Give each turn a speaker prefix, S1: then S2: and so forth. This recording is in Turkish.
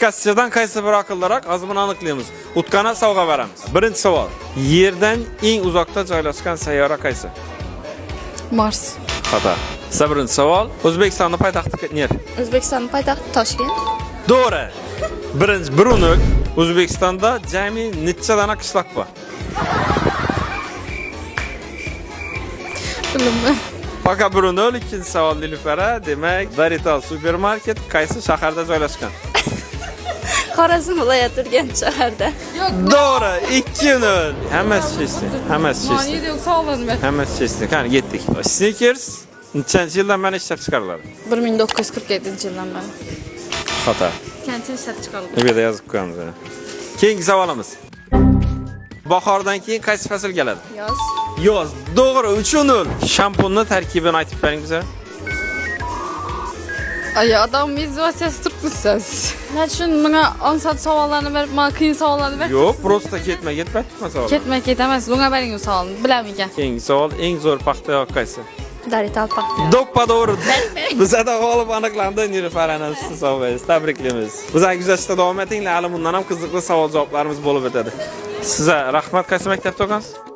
S1: Ichkasidan qaysi biri aqlliroq, hozir buni aniqlaymiz. Utqana sovg'a beramiz. Birinchi savol. Yerdan eng uzoqda joylashgan sayyora qaysi?
S2: Mars.
S1: Xato. Birinchi savol. O'zbekistonning poytaxti ner?
S2: O'zbekistonning poytaxti Toshkent.
S1: To'g'ri. Birinchi Brunok. O'zbekistonda jami necha dana qishloq bor?
S2: Bilmayman.
S1: Paka Brunol ikinchi savol Nilufara. Demak, Darital supermarket qaysi shaharda joylashgan?
S2: Xorazm viloyati degan shaharda.
S1: To'g'ri. 2-0. Hammasi chesti. Hammasi chesti.
S2: Mani yo'q, sog'lom men.
S1: Hammasi chesti. Qani ketdik. Snickers nechanchi yildan beri ishlab chiqariladi?
S2: 1947-yildan beri.
S1: Xato.
S2: Kantin ishlab chiqarildi.
S1: Bu yerda yozib qo'yamiz. Keyingi savolimiz. Bahordan keyin qaysi fasl keladi?
S2: Yoz.
S1: Yoz. To'g'ri, 3-0. Shampunning tarkibini aytib bering bizga.
S2: Ay adam mezvasiyasi turibsiz. Men shun menga onsat savollarni berib, men qiyin savollarni berib.
S1: Yo'q, prosta ketma savol.
S2: Ketmas, bunga bering u savolni. Bilaman ekan.
S1: Keyingi savol, eng zo'r paxta yoq qaysi?
S2: Darital paxta.
S1: Doppa to'g'ri. Bizda g'olib aniqlandi, Nilufaraning sovg'angiz. Tabriklaymiz. Bizga kuzatishda davom etinglar, hali bundan ham qiziqli savol javoblarimiz bo'lib o'tadi. Sizga rahmat, qaysi maktabda o'qiysiz?